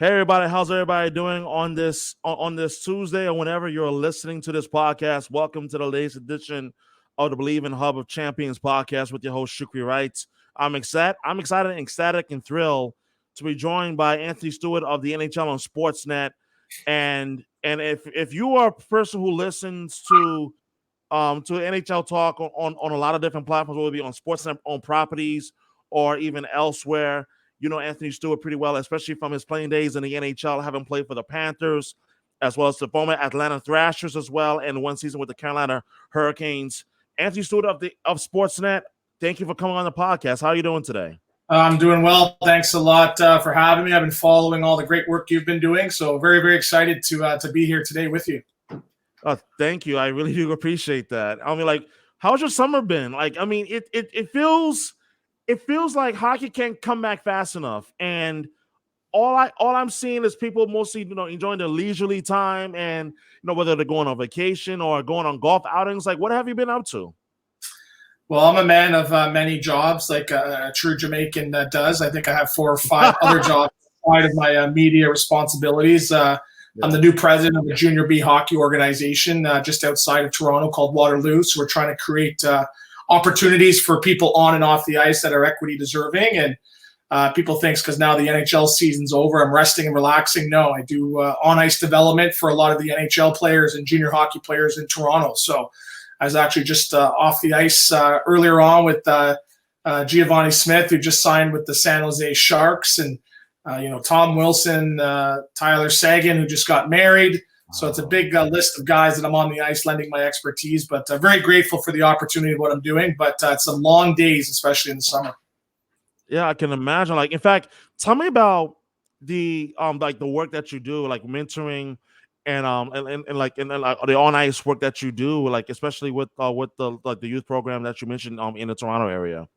Hey everybody, how's everybody doing on this Tuesday or whenever you're listening to this podcast? Welcome to the latest edition of the Bleav in Hub of Champions podcast with your host Shukri Wright. I'm excited, ecstatic, and thrilled to be joined by Anthony Stewart of the NHL on Sportsnet. And if you are a person who listens to NHL talk on a lot of different platforms, whether it be on Sportsnet own properties or even elsewhere. You know Anthony Stewart pretty well, especially from his playing days in the NHL, having played for the Panthers, as well as the former Atlanta Thrashers as well, and one season with the Carolina Hurricanes. Anthony Stewart of Sportsnet, thank you for coming on the podcast. How are you doing today? I'm doing well. Thanks a lot for having me. I've been following all the great work you've been doing, so very, very excited to be here today with you. Thank you. I really do appreciate that. I mean, like, how's your summer been? Like, I mean, it feels like hockey can't come back fast enough, and all I'm seeing is people mostly enjoying their leisurely time, and whether they're going on vacation or going on golf outings. Like, what have you been up to? Well, I'm a man of many jobs, like a true Jamaican does. I think I have 4 or 5 other jobs outside of my media responsibilities. I'm the new president of a junior B hockey organization just outside of Toronto called Waterloo. So we're trying to create opportunities for people on and off the ice that are equity deserving. And people think because now the NHL season's over, I'm resting and relaxing. No, I do on-ice development for a lot of the NHL players and junior hockey players in Toronto. So I was actually just off the ice earlier on with Giovanni Smith, who just signed with the San Jose Sharks, and Tom Wilson, Tyler Sagan, who just got married. So it's a big list of guys that I'm on the ice lending my expertise, but very grateful for the opportunity of what I'm doing. But it's some long days, especially in the summer. Yeah, I can imagine. Like, in fact, tell me about the the work that you do, like mentoring and the on ice work that you do, like especially with the youth program that you mentioned in the Toronto area.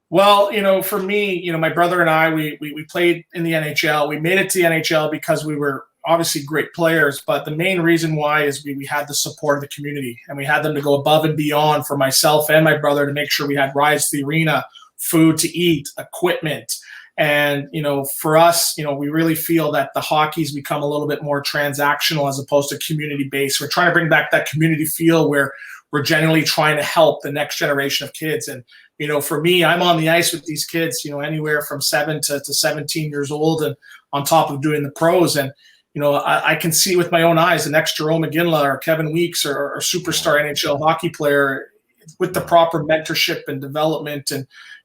Well, for me, my brother and I, we played in the NHL. We made it to the NHL because we were obviously great players, but the main reason why is we had the support of the community, and we had them to go above and beyond for myself and my brother to make sure we had rides to the arena, food to eat, equipment. And, for us, we really feel that the hockey's become a little bit more transactional as opposed to community-based. We're trying to bring back that community feel where we're genuinely trying to help the next generation of kids. And, for me, I'm on the ice with these kids, anywhere from 7 to 17 years old, and on top of doing the pros. And, I can see with my own eyes the next Jerome McGinley or Kevin Weeks or superstar NHL hockey player with the proper mentorship and development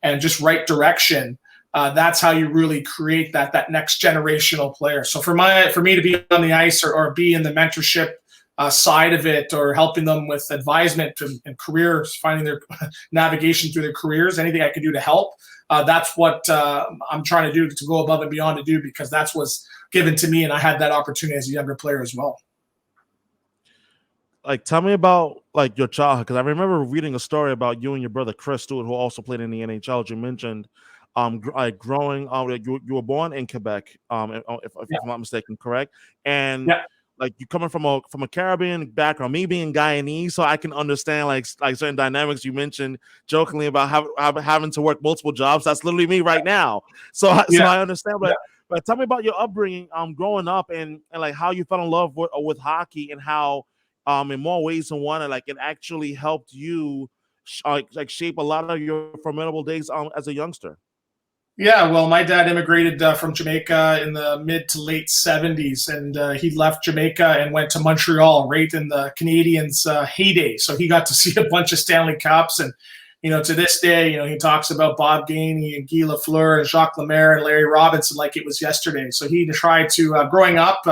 and just right direction. That's how you really create that next generational player. So for me to be on the ice or be in the mentorship side of it, or helping them with advisement and careers, finding their navigation through their careers, anything I can do to help, that's what I'm trying to do, to go above and beyond to do, because that's what's given to me, and I had that opportunity as a younger player as well. Like, tell me about like your childhood, because I remember reading a story about you and your brother Chris Stewart, who also played in the NHL. As you mentioned, growing, you were born in Quebec, if I'm not mistaken, correct? And like, you coming from a Caribbean background, me being Guyanese, so I can understand like certain dynamics. You mentioned jokingly about having to work multiple jobs. That's literally me right now. So I understand. But tell me about your upbringing, growing up, and like how you fell in love with hockey, and how in more ways than one, like it actually helped you like shape a lot of your formidable days as a youngster. Yeah, well, my dad immigrated from Jamaica in the mid to late 70s, and he left Jamaica and went to Montreal right in the Canadiens' heyday. So he got to see a bunch of Stanley Cups, and to this day, he talks about Bob Gainey and Guy Lafleur and Jacques Lemaire and Larry Robinson like it was yesterday. So he tried to, growing up,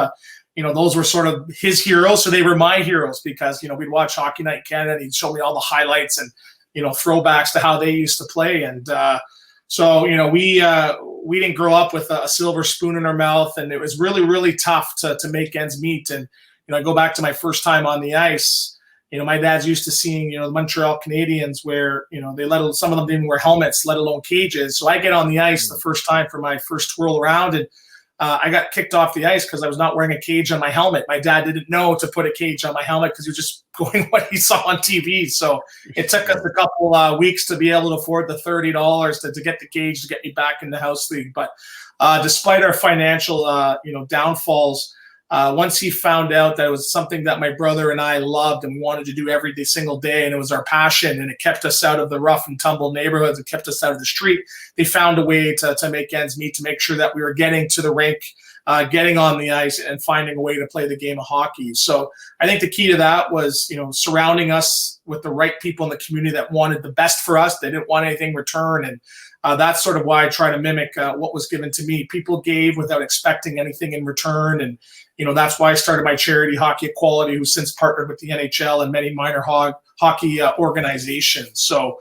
those were sort of his heroes. So they were my heroes because, we'd watch Hockey Night Canada, and he'd show me all the highlights and, throwbacks to how they used to play. And so, we didn't grow up with a silver spoon in our mouth, and it was really, really tough to make ends meet. And, I go back to my first time on the ice. My dad's used to seeing, the Montreal Canadiens where, some of them didn't wear helmets, let alone cages. So I get on the ice the first time for my first twirl around, and I got kicked off the ice because I was not wearing a cage on my helmet. My dad didn't know to put a cage on my helmet because he was just going what he saw on TV. So it took us a couple weeks to be able to afford the $30 to get the cage to get me back in the house league. But despite our financial downfalls, once he found out that it was something that my brother and I loved and we wanted to do every single day, and it was our passion, and it kept us out of the rough and tumble neighborhoods, it kept us out of the street, they found a way to make ends meet, to make sure that we were getting to the rink, getting on the ice, and finding a way to play the game of hockey. So I think the key to that was, surrounding us with the right people in the community that wanted the best for us. They didn't want anything in return. And that's sort of why I try to mimic what was given to me. People gave without expecting anything in return. And, that's why I started my charity, Hockey Equality, who's since partnered with the NHL and many minor hockey organizations. So,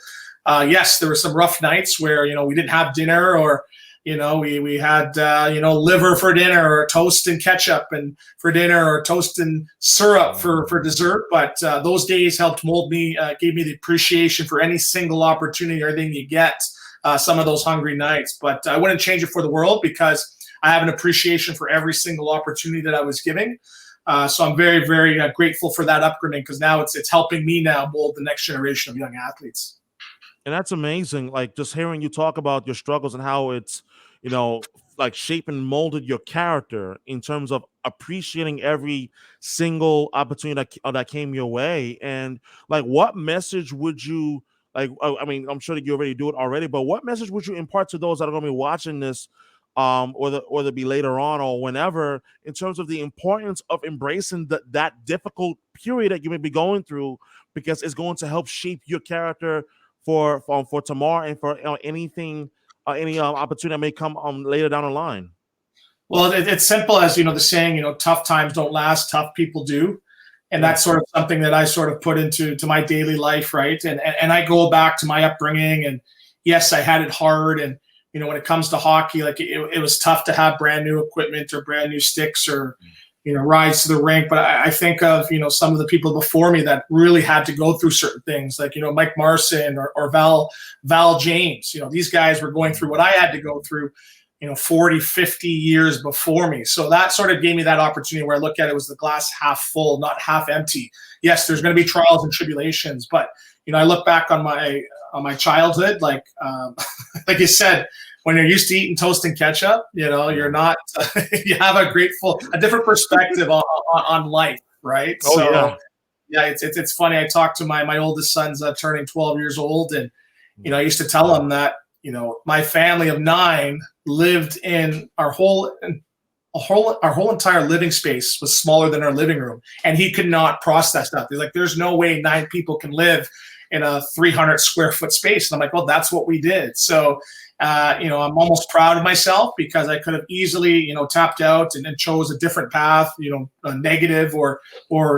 yes, there were some rough nights where, we didn't have dinner, or, we had, liver for dinner, or toast and ketchup and for dinner, or toast and syrup for dessert. But those days helped mold me, gave me the appreciation for any single opportunity or everything you get. Some of those hungry nights, but I wouldn't change it for the world, because I have an appreciation for every single opportunity that I was giving. So I'm very, very grateful for that upbringing, because now it's helping me now mold the next generation of young athletes. And that's amazing. Like, just hearing you talk about your struggles and how it's, like shaped and molded your character in terms of appreciating every single opportunity that came your way. And like, what message would you, like, I mean, I'm sure that you already do it already, but what message would you impart to those that are going to be watching this, or the be later on or whenever, in terms of the importance of embracing that difficult period that you may be going through, because it's going to help shape your character for tomorrow and for anything, any opportunity that may come later down the line? Well, it's simple as, the saying, tough times don't last, tough people do. And that's sort of something that I sort of put into my daily life, right? And I go back to my upbringing, and yes, I had it hard. And, when it comes to hockey, like it was tough to have brand new equipment or brand new sticks or, rides to the rink. But I think of, some of the people before me that really had to go through certain things, like, Mike Marson or Val James. These guys were going through what I had to go through, 40, 50 years before me. So that sort of gave me that opportunity where I look at it was the glass half full, not half empty. Yes, there's going to be trials and tribulations, but, I look back on my childhood, like, like you said, when you're used to eating toast and ketchup, you're not, you have a different perspective on life. Right. Oh, so yeah, it's funny. I talked to my oldest son's turning 12 years old. And, I used to tell him that, my family of 9 lived in our whole entire living space was smaller than our living room. And he could not process that. He's like, there's no way 9 people can live in a 300 square foot space. And I'm like, well, that's what we did. So, I'm almost proud of myself, because I could have easily, tapped out and chose a different path, a negative, or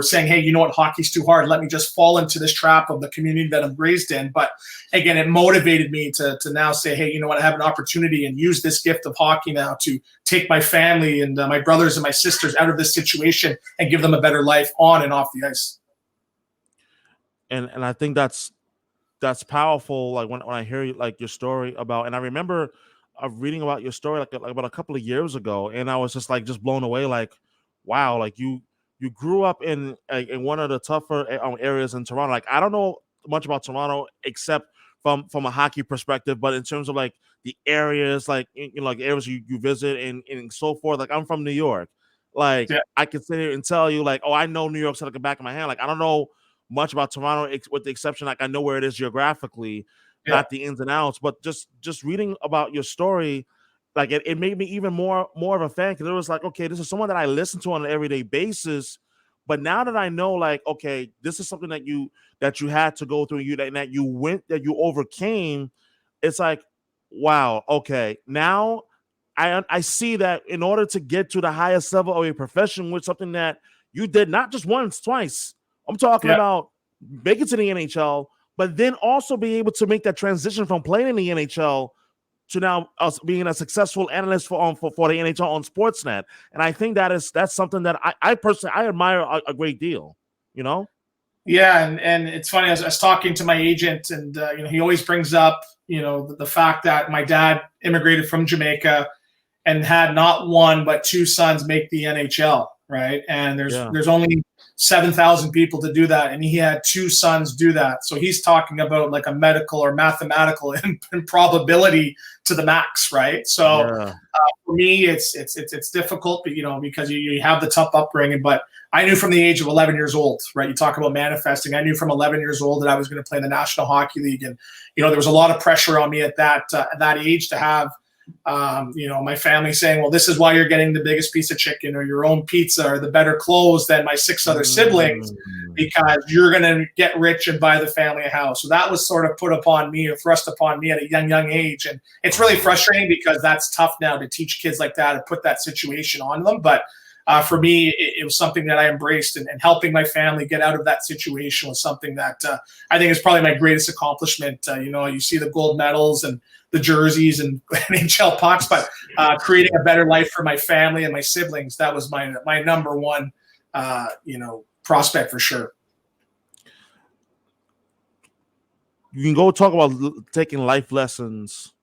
saying, hey, what, hockey's too hard. Let me just fall into this trap of the community that I'm raised in. But again, it motivated me to now say, hey, I have an opportunity and use this gift of hockey now to take my family and my brothers and my sisters out of this situation and give them a better life on and off the ice. And I think that's powerful. Like when I hear like your story about, and I remember reading about your story like about a couple of years ago, and I was just blown away. Like, wow, like you grew up in one of the tougher areas in Toronto. Like, I don't know much about Toronto except from a hockey perspective, but in terms of like the areas, like like areas you visit and so forth. Like, I'm from New York. Like, yeah. I can sit here and tell you, like, oh, I know New York like the back of my hand. Like, I don't know much about Toronto, with the exception, like, I know where it is geographically, not the ins and outs. But just reading about your story, like, it made me even more of a fan, because it was like, okay, this is someone that I listen to on an everyday basis. But now that I know, like, okay, this is something that you had to go through, that you overcame, it's like, wow, okay, now I see that in order to get to the highest level of a profession, with something that you did not just once, twice. I'm talking about make it to the NHL, but then also be able to make that transition from playing in the NHL to now us being a successful analyst for the NHL on Sportsnet. And I think that's something that I personally admire a great deal. Yeah, and it's funny. I was talking to my agent, and he always brings up the fact that my dad immigrated from Jamaica. and had not one but two sons make the NHL, right? And there's only 7,000 people to do that, and he had two sons do that. So he's talking about like a medical or mathematical improbability to the max, right? So for me, it's difficult, because you have the tough upbringing. But I knew from the age of 11 years old, right? You talk about manifesting. I knew from 11 years old that I was going to play in the National Hockey League, and there was a lot of pressure on me at that age to have. My family saying, well, this is why you're getting the biggest piece of chicken or your own pizza or the better clothes than my 6 other siblings, because you're going to get rich and buy the family a house. So that was sort of put upon me or thrust upon me at a young age. And it's really frustrating because that's tough now to teach kids like that and put that situation on them. But for me, it was something that I embraced, and helping my family get out of that situation was something that I think is probably my greatest accomplishment. You see the gold medals and the jerseys and NHL pucks, but creating a better life for my family and my siblings, that was my number one, prospect for sure. You can go talk about taking life lessons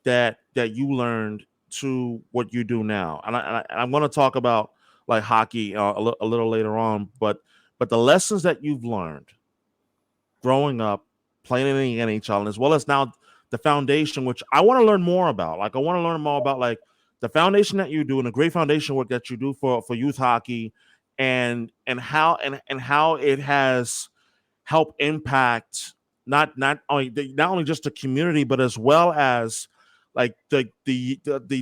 that you learned to what you do now, and I'm going to talk about like hockey a little later on, but the lessons that you've learned growing up, playing in the NHL, and as well as now the foundation, which I want to learn more about. Like, I want to learn more about like the foundation that you do and the great foundation work that you do for youth hockey, and how it has helped impact not only just the community, but as well as like the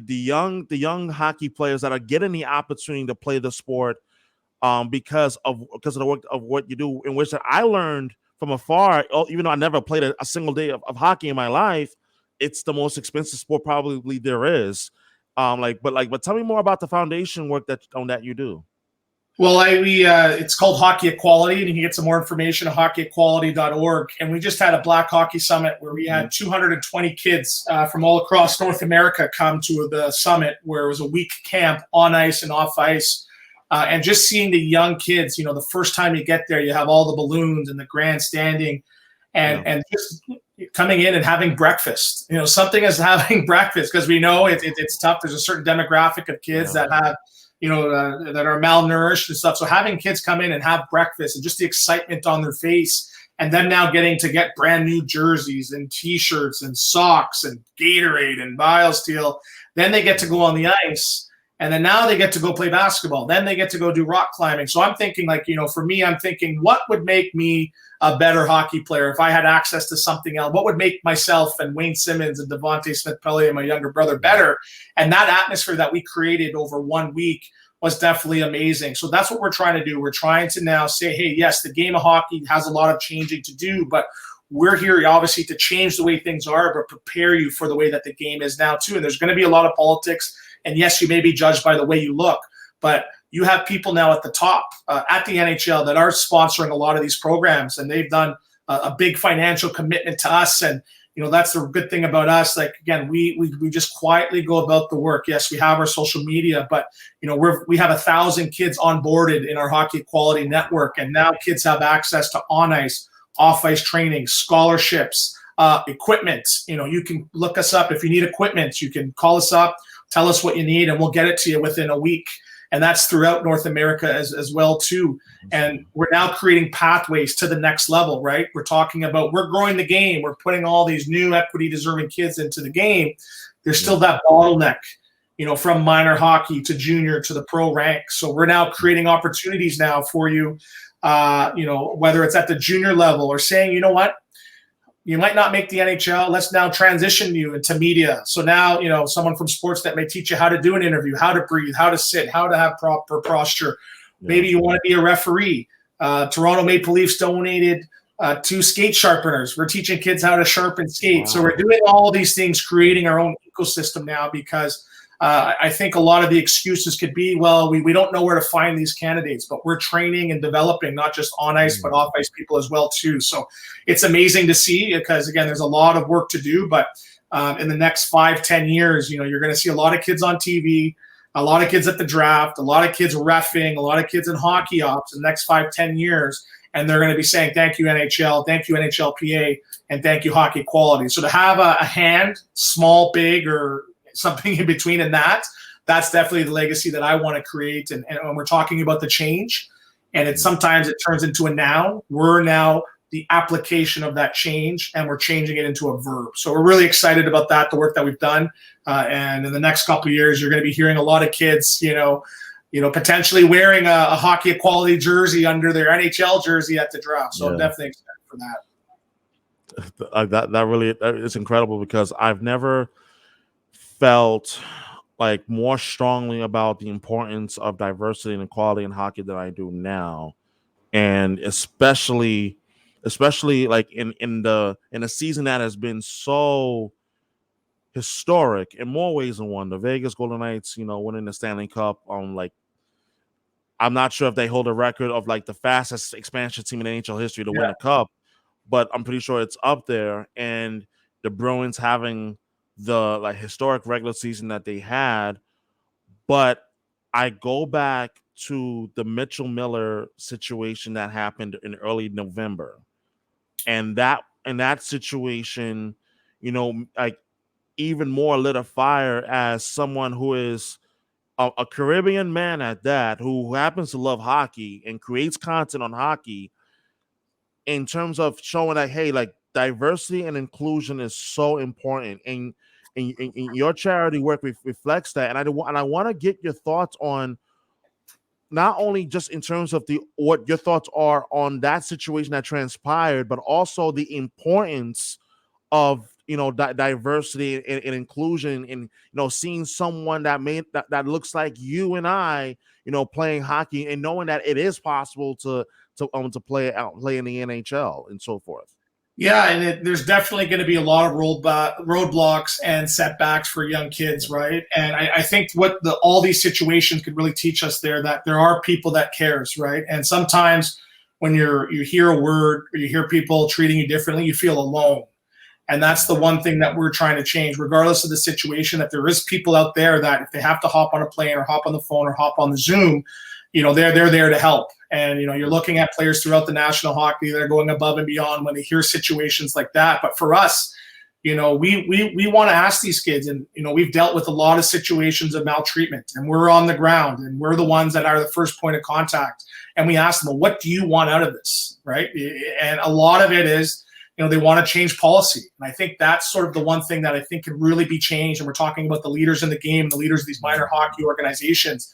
young hockey players that are getting the opportunity to play the sport because of the work of what you do, in which I learned from afar, even though I never played a single day of hockey in my life. It's the most expensive sport probably there is. But tell me more about the foundation work that you do. Well, it's called Hockey Equality, and you can get some more information at hockeyequality.org. And we just had a Black Hockey Summit where we had 220 kids from all across North America come to the summit, where it was a week camp on ice and off ice. And just seeing the young kids, the first time you get there, you have all the balloons and the grandstanding, and just coming in and having breakfast. Something as having breakfast, because we know it's tough. There's a certain demographic of kids that have, that are malnourished and stuff. So having kids come in and have breakfast, and just the excitement on their face, and then now getting to get brand new jerseys and T-shirts and socks and Gatorade and BioSteel, then they get to go on the ice. And then now they get to go play basketball. Then they get to go do rock climbing. So I'm thinking, for me, I'm thinking, what would make me a better hockey player if I had access to something else? What would make myself and Wayne Simmons and Devontae Smith-Pelly and my younger brother better? And that atmosphere that we created over 1 week was definitely amazing. So that's what we're trying to do. We're trying to now say, hey, yes, the game of hockey has a lot of changing to do, but we're here obviously to change the way things are, but prepare you for the way that the game is now too. And there's going to be a lot of politics. And yes, you may be judged by the way you look, but you have people now at the top at the NHL that are sponsoring a lot of these programs, and they've done a big financial commitment to us. And that's the good thing about us. Like, again, we just quietly go about the work. Yes, we have our social media, but we have 1,000 kids onboarded in our Hockey Equality Network, and now kids have access to on ice, off ice training, scholarships, equipment. You can look us up if you need equipment. You can call us up. Tell us what you need, and we'll get it to you within a week. And that's throughout North America as well, too. And we're now creating pathways to the next level, right? We're talking about, we're growing the game. We're putting all these new equity-deserving kids into the game. There's still that bottleneck, from minor hockey to junior to the pro ranks. So we're now creating opportunities now for you, whether it's at the junior level or saying, you know what? You might not make the NHL. Let's now transition you into media. So now, someone from Sportsnet may teach you how to do an interview, how to breathe, how to sit, how to have proper posture. Yeah. Maybe you want to be a referee. Toronto Maple Leafs donated 2 skate sharpeners. We're teaching kids how to sharpen skates. Wow. So we're doing all these things, creating our own ecosystem now, because I think a lot of the excuses could be, well, we don't know where to find these candidates, but we're training and developing not just on ice, but off ice people as well too. So it's amazing to see, because again, there's a lot of work to do, but in the next 5-10 years, you're going to see a lot of kids on TV, a lot of kids at the draft, a lot of kids reffing, a lot of kids in hockey ops in the next 5-10 years. And they're going to be saying, thank you, NHL, thank you, NHLPA, and thank you, Hockey Equality. So to have a hand, small, big, or something in between, and that's definitely the legacy that I want to create. And when we're talking about the change, and sometimes it turns into a noun, we're now the application of that change, and we're changing it into a verb. So we're really excited about that, the work that we've done. And in the next couple of years, you're going to be hearing a lot of kids, potentially wearing a hockey equality jersey under their NHL jersey at the draft. So I'm definitely excited for that. That really is incredible, because I've never felt like more strongly about the importance of diversity and equality in hockey than I do now. And especially like in a season that has been so historic in more ways than one. The Vegas Golden Knights, winning the Stanley Cup. Like, I'm not sure if they hold a record of like the fastest expansion team in NHL history to win a cup, but I'm pretty sure it's up there. And the Bruins having the like historic regular season that they had. But I go back to the Mitchell Miller situation that happened in early November. And that situation, like even more lit a fire as someone who is a Caribbean man at that, who happens to love hockey and creates content on hockey, in terms of showing that, hey, like diversity and inclusion is so important. And your charity work reflects that. And I want to get your thoughts on not only just in terms of what your thoughts are on that situation that transpired, but also the importance of diversity and inclusion, and seeing someone that looks like you and I, playing hockey, and knowing that it is possible to play in the NHL and so forth. Yeah, and there's definitely going to be a lot of roadblocks and setbacks for young kids, right? And I think what all these situations could really teach us there, that there are people that cares, right? And sometimes when you hear a word or you hear people treating you differently, you feel alone. And that's the one thing that we're trying to change, regardless of the situation, that there is people out there that if they have to hop on a plane or hop on the phone or hop on the Zoom, they're there to help. And, you're looking at players throughout the National Hockey, they're going above and beyond when they hear situations like that. But for us, we want to ask these kids, and, we've dealt with a lot of situations of maltreatment, and we're on the ground, and we're the ones that are the first point of contact. And we ask them, well, what do you want out of this, right? And a lot of it is, they want to change policy. And I think that's sort of the one thing that I think could really be changed. And we're talking about the leaders in the game, the leaders of these minor hockey organizations.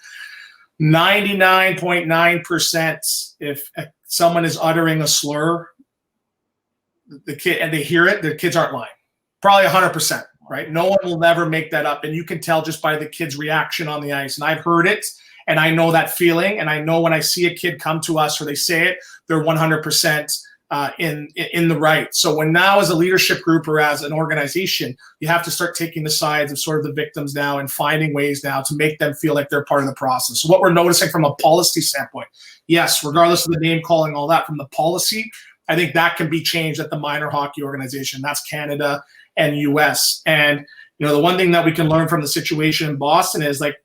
99.9%, if someone is uttering a slur, the kid, and they hear it, the kids aren't lying. Probably 100%, right? No one will never make that up. And you can tell just by the kid's reaction on the ice. And I've heard it, and I know that feeling. And I know when I see a kid come to us or they say it, they're 100% in the right. So when now, as a leadership group or as an organization, you have to start taking the sides of sort of the victims now and finding ways now to make them feel like they're part of the process. So what we're noticing from a policy standpoint, yes, regardless of the name calling, all that, from the policy, I think that can be changed at the minor hockey organization. That's Canada and US. And, the one thing that we can learn from the situation in Boston is like,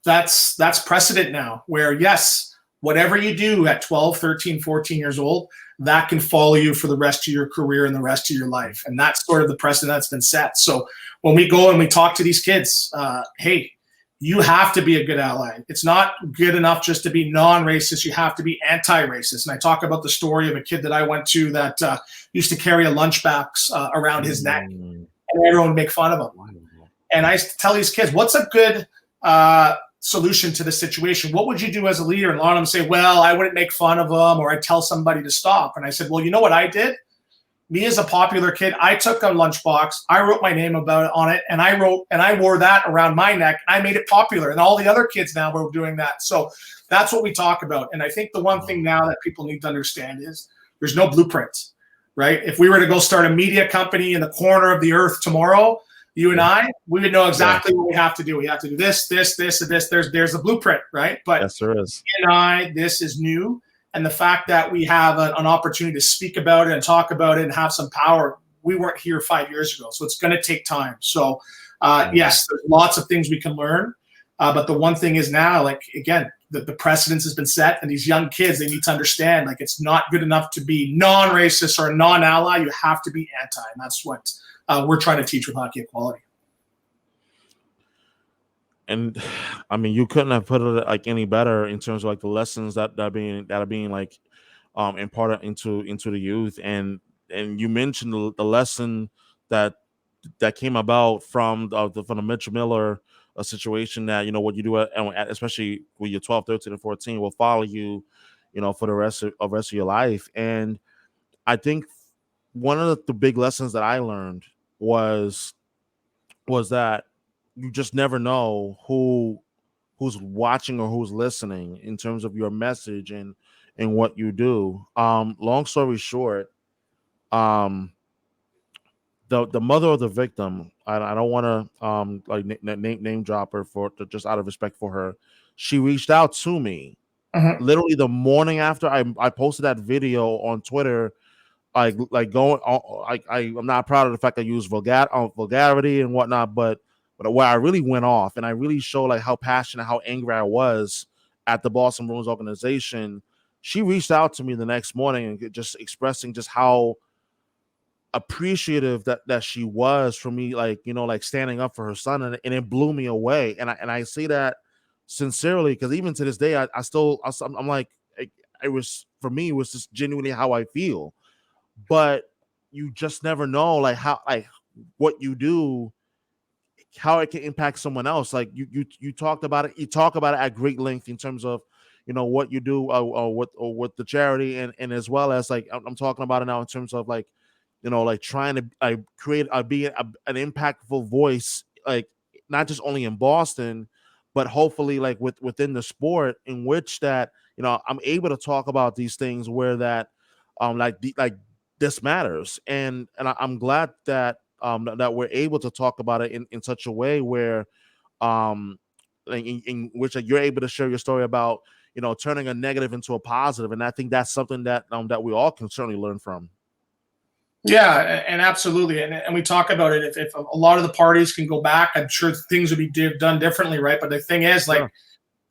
that's precedent now, where yes, whatever you do at 12, 13, 14 years old, that can follow you for the rest of your career and the rest of your life. And that's sort of the precedent that's been set. So when we go and we talk to these kids, hey, you have to be a good ally. It's not good enough just to be non-racist. You have to be anti-racist. And I talk about the story of a kid that I went to that used to carry a lunchbox around his neck, and everyone would make fun of him. And I used to tell these kids, what's a good solution to the situation? What would you do as a leader? And a lot of them say, well, I wouldn't make fun of them, or I'd tell somebody to stop. And I said, well, you know what I did? Me as a popular kid, I took a lunchbox, I wrote my name on it, and I wore that around my neck, and I made it popular. And all the other kids now were doing that. So that's what we talk about. And I think the one thing now that people need to understand is there's no bluept, right? If we were to go start a media company in the corner of the earth tomorrow, you and I, we would know exactly what we have to do. We have to do this, this, this, and this. There's a blueprint, right? But yes, there is. This is new. And the fact that we have an opportunity to speak about it and talk about it and have some power, we weren't here 5 years ago. So it's going to take time. So yes, there's lots of things we can learn. But the one thing is now, like, again, the precedence has been set, and these young kids, they need to understand, like, it's not good enough to be non-racist or a non-ally. You have to be anti. And that's what we're trying to teach with hockey equality. And I mean, you couldn't have put it like any better in terms of like the lessons that are being like imparted into the youth. And you mentioned the lesson that came about from the Mitchell Miller situation, that what you do especially when you're 12, 13, and 14 will follow you, for the rest of your life. And I think one of the big lessons that I learned was that you just never know who's watching or who's listening in terms of your message and what you do. Long story short, um, the mother of the victim, I don't want to like name drop her just out of respect for her. She reached out to me Mhm. literally the morning after I posted that video on Twitter, like going I'm not proud of the fact I use vulgarity and whatnot, but where I really went off and I really showed like how passionate, how angry I was at the Boston Bruins organization. She reached out to me the next morning and just expressing just how appreciative that she was for me, like like standing up for her son, and it blew me away. And I say that sincerely, because even to this day I'm like, it was, for me, it was just genuinely how I feel. But you just never know, like how, like what you do, how it can impact someone else. Like you talked about it, you talk about it at great length in terms of what you do, or with the charity, and as well as like I'm talking about it now in terms of like like trying to create be an impactful voice, like not just only in Boston, but hopefully like within the sport, in which that I'm able to talk about these things where that like this matters. I'm glad that that we're able to talk about it in such a way where um in which you're able to share your story about turning a negative into a positive. And I think that's something that we all can certainly learn from. Yeah, and absolutely, and we talk about it. If a lot of the parties can go back, I'm sure things would be done differently, right? But the thing is, like, Sure.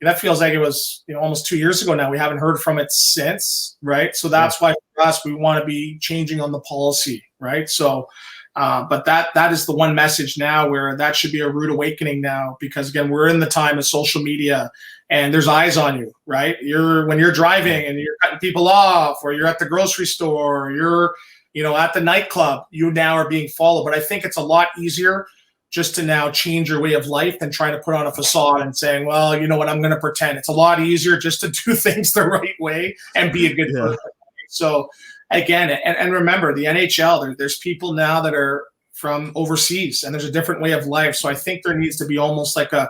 that feels like it was almost 2 years ago now. We haven't heard from it since, right? So Yeah. that's why for us we want to be changing on the policy, right? So, but that is the one message now where that should be a rude awakening now, because again, we're in the time of social media and there's eyes on you, right? When you're driving and you're cutting people off, or you're at the grocery store, or you're at the nightclub, you now are being followed. But I think it's a lot easier just to now change your way of life than trying to put on a facade and saying, well, you know what, I'm going to pretend. It's a lot easier just to do things the right way and be a good Yeah. person. So again, and remember, the NHL, there's people now that are from overseas, and there's a different way of life. So I think there needs to be almost like a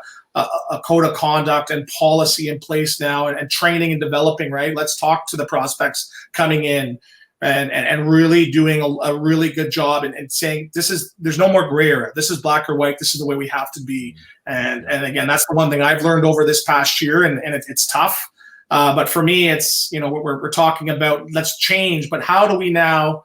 code of conduct and policy in place now, and training and developing, right? Let's talk to the prospects coming in, and really doing a really good job, and saying there's no more gray area. This is black or white. This is the way we have to be. And again, that's the one thing I've learned over this past year, and it's tough. But for me, it's we're talking about, let's change, but how do we now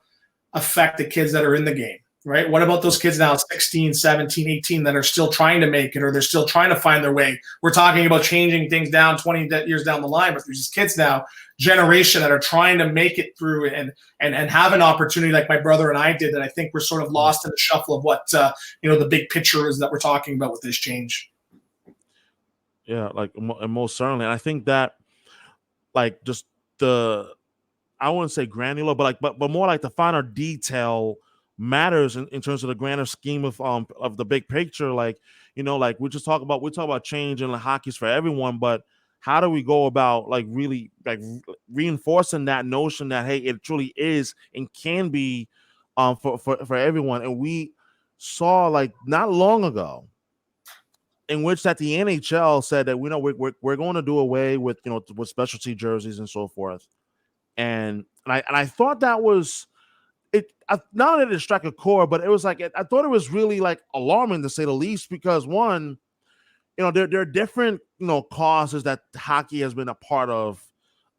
affect the kids that are in the game, right? What about those kids now, 16, 17, 18, that are still trying to make it, or they're still trying to find their way? We're talking about changing things down 20 years down the line, but there's these kids now, generation, that are trying to make it through and have an opportunity like my brother and I did, that I think we're sort of lost in the shuffle of what the big picture is that we're talking about with this change. Yeah, like and most certainly. And I think that like just the, I wouldn't say granular, but but more like the finer detail matters in terms of the grander scheme of the big picture. Like like we talk about change, and like hockey's for everyone, but how do we go about like really like reinforcing that notion that hey, it truly is and can be for everyone. And we saw like not long ago in which that the NHL said that we're going to do away with with specialty jerseys and so forth. And I thought that was it. Not that it struck a chord, but it was like I thought it was really like alarming, to say the least, because one, there are different causes that hockey has been a part of,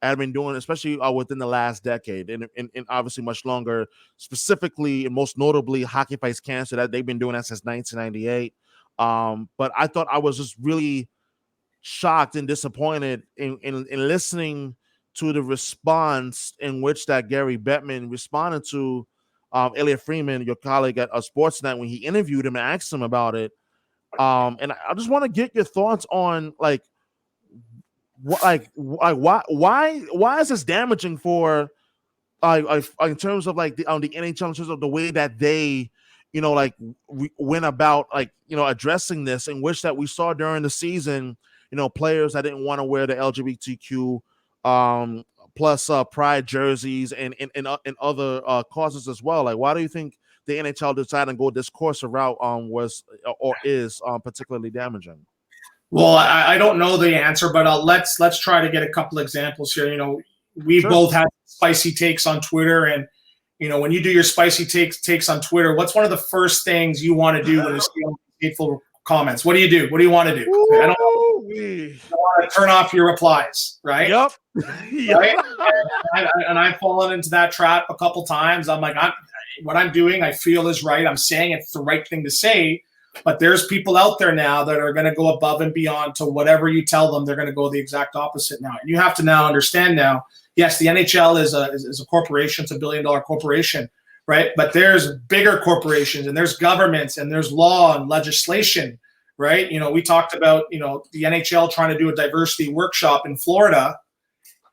have been doing, especially within the last decade, and obviously much longer. Specifically, and most notably, Hockey Fights Cancer, that they've been doing that since 1998. But I thought I was just really shocked and disappointed in listening to the response in which that Gary Bettman responded to Elliot Freeman, your colleague at Sportsnet, when he interviewed him and asked him about it. And I just want to get your thoughts on like why is this damaging for in terms of like the NHL, in terms of the way that they, like went about like, addressing this, in which that we saw during the season, players that didn't want to wear the LGBTQ plus pride jerseys and other causes as well. Like, why do you think the NHL decided to go this course route was or is particularly damaging? Well, I don't know the answer, but let's try to get a couple examples here. We both had spicy takes on Twitter, and when you do your spicy takes on Twitter, what's one of the first things you want to do when you see hateful comments? What do you do? What do you want to do? I don't know. You want to turn off your replies, right? Yep. Right? And I've fallen into that trap a couple times. I'm like, what I'm doing, I feel is right. I'm saying it's the right thing to say. But there's people out there now that are going to go above and beyond to whatever you tell them. They're going to go the exact opposite now. And you have to now understand now, yes, the NHL is a corporation. It's $1 billion corporation, right? But there's bigger corporations, and there's governments, and there's law and legislation, right? We talked about, the NHL trying to do a diversity workshop in Florida,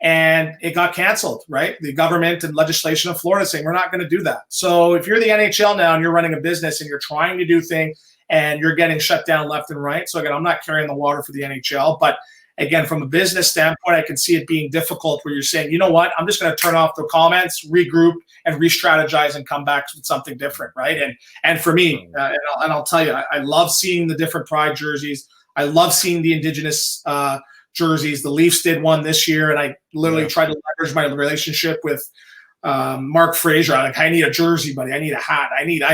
and it got canceled, right? The government and legislation of Florida saying, we're not going to do that. So if you're the NHL now and you're running a business and you're trying to do things, and you're getting shut down left and right. So again, I'm not carrying the water for the NHL, but again, from a business standpoint, I can see it being difficult where you're saying, you know what, I'm just going to turn off the comments, regroup, and re-strategize and come back with something different, right? And for me, and I'll tell you, I love seeing the different pride jerseys. I love seeing the Indigenous jerseys. The Leafs did one this year, and I literally tried to leverage my relationship with Mark Fraser. I'm like, I need a jersey, buddy. I need a hat.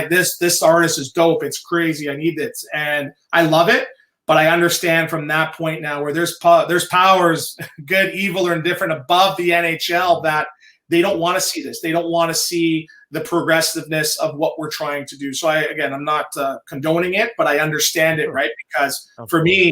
This artist is dope. It's crazy. I need this. And I love it. But I understand from that point now where there's powers, good, evil, or indifferent above the NHL, that they don't want to see this. They don't want to see the progressiveness of what we're trying to do. So I'm not condoning it, but I understand it, right? Because for me,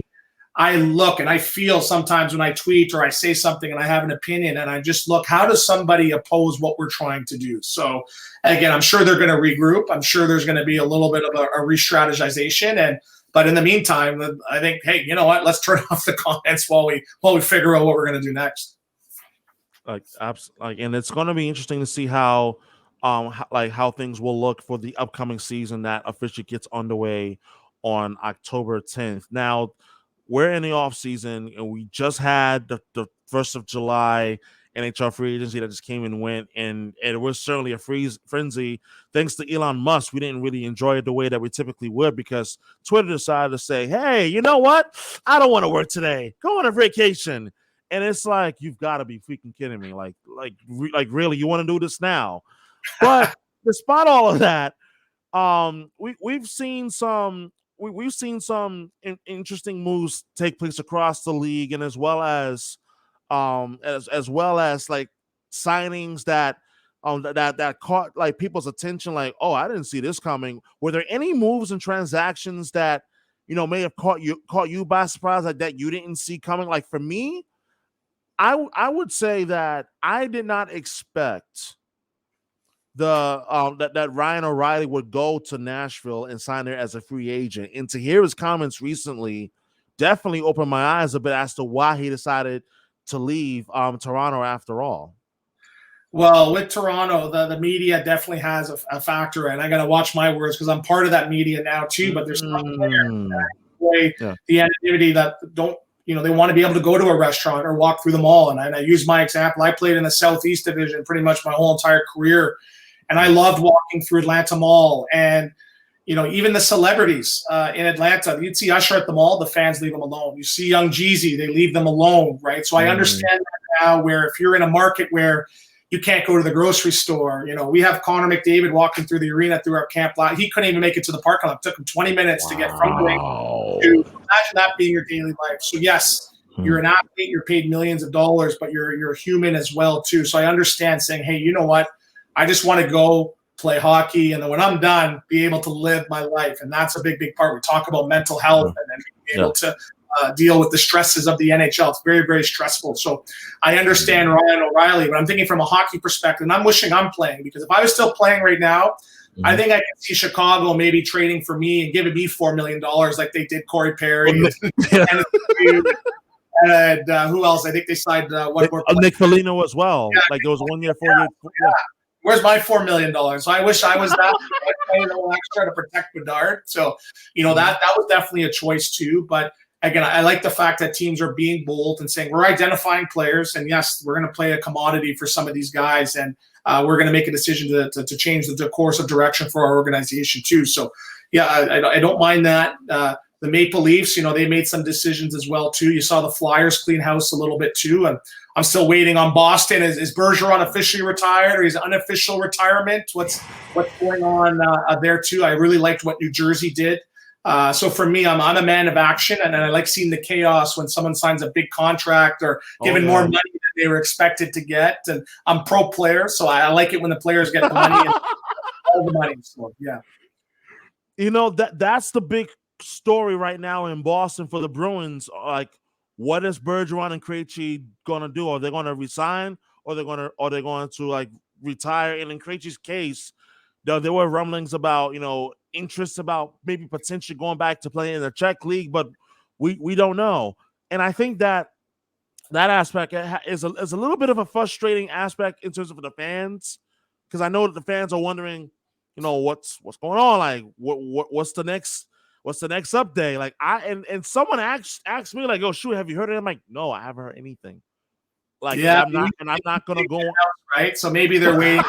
I look and I feel sometimes when I tweet or I say something and I have an opinion, and I just look, how does somebody oppose what we're trying to do? So again, I'm sure they're going to regroup. I'm sure there's going to be a little bit of a re-strategization. But in the meantime, I think, hey, you know what? Let's turn off the comments while we figure out what we're going to do next. And it's going to be interesting to see how things will look for the upcoming season that officially gets underway on October 10th. Now, we're in the off season, and we just had the 1st of July NHL free agency that just came and went, and it was certainly a frenzy. Thanks to Elon Musk, we didn't really enjoy it the way that we typically would, because Twitter decided to say, hey, you know what? I don't want to work today. Go on a vacation. And it's like, you've got to be freaking kidding me. Like really, you want to do this now? But despite all of that, we've seen some interesting moves take place across the league, and as well as like signings that caught like people's attention. Like, oh, I didn't see this coming. Were there any moves and transactions that may have caught you by surprise, like that you didn't see coming? Like for me, I would say that I did not expect that Ryan O'Reilly would go to Nashville and sign there as a free agent. And to hear his comments recently definitely opened my eyes a bit as to why he decided to leave Toronto after all. Well, with Toronto, the media definitely has a factor, and I got to watch my words because I'm part of that media now too. But there's something there, the anonymity that don't, they want to be able to go to a restaurant or walk through the mall. And I use my example. I played in the Southeast Division pretty much my whole entire career, and I loved walking through Atlanta Mall. And even the celebrities in Atlanta, you'd see Usher at the mall, the fans leave them alone. You see Young Jeezy, they leave them alone, right? So I understand that now, where if you're in a market where you can't go to the grocery store, we have Connor McDavid walking through the arena through our camp lot. He couldn't even make it to the parking lot. It took him 20 minutes to get from the to imagine that being your daily life. So yes, you're an athlete, you're paid millions of dollars, but you're a human as well too. So I understand saying, hey, you know what? I just want to go play hockey, and then when I'm done, be able to live my life. And that's a big, big part. We talk about mental health and then being able to deal with the stresses of the NHL. It's very, very stressful. So I understand Ryan O'Reilly, but I'm thinking from a hockey perspective, and I'm wishing I'm playing, because if I was still playing right now, I think I can see Chicago maybe trading for me and giving me $4 million like they did Corey Perry and who else? I think they signed one more player. Nick Foligno as well. Yeah, like it was 1 year, 4 years. Yeah. Where's my $4 million? So I wish I was that extra to protect Bedard. So, that was definitely a choice too. But again, I like the fact that teams are being bold and saying we're identifying players, and yes, we're going to play a commodity for some of these guys, and we're going to make a decision to change the course of direction for our organization too. So, yeah, I don't mind that. The Maple Leafs, they made some decisions as well too. You saw the Flyers clean house a little bit too, and I'm still waiting on Boston. Is Bergeron officially retired, or is it unofficial retirement? What's going on there too? I really liked what New Jersey did. So for me, I'm a man of action, and I like seeing the chaos when someone signs a big contract or given more money than they were expected to get. And I'm pro player, so I like it when the players get the money and all the money. So yeah, that's the big story right now in Boston for the Bruins. Like, what is Bergeron and Krejci gonna do? Are they gonna resign, or they're going to like retire? And in Krejci's case, there were rumblings about interest about maybe potentially going back to play in the Czech league, but we don't know. And I think that aspect is a little bit of a frustrating aspect in terms of the fans, because I know that the fans are wondering, what's going on, like what's the next update? Like and someone asked me like, "Oh shoot, have you heard it?" I'm like, "No, I haven't heard anything." Like, yeah, I'm not gonna go on. Right, so maybe they're waiting.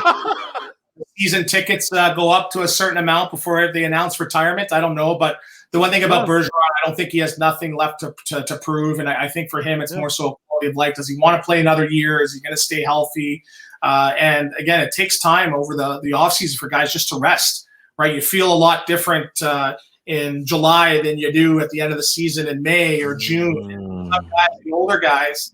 Season tickets go up to a certain amount before they announce retirement. I don't know, but the one thing about Bergeron, I don't think he has nothing left to prove, and I think for him it's more so quality of life. Does he want to play another year? Is he going to stay healthy? And again, it takes time over the offseason for guys just to rest. Right, you feel a lot different in July than you do at the end of the season in May or June. And some guys, the older guys,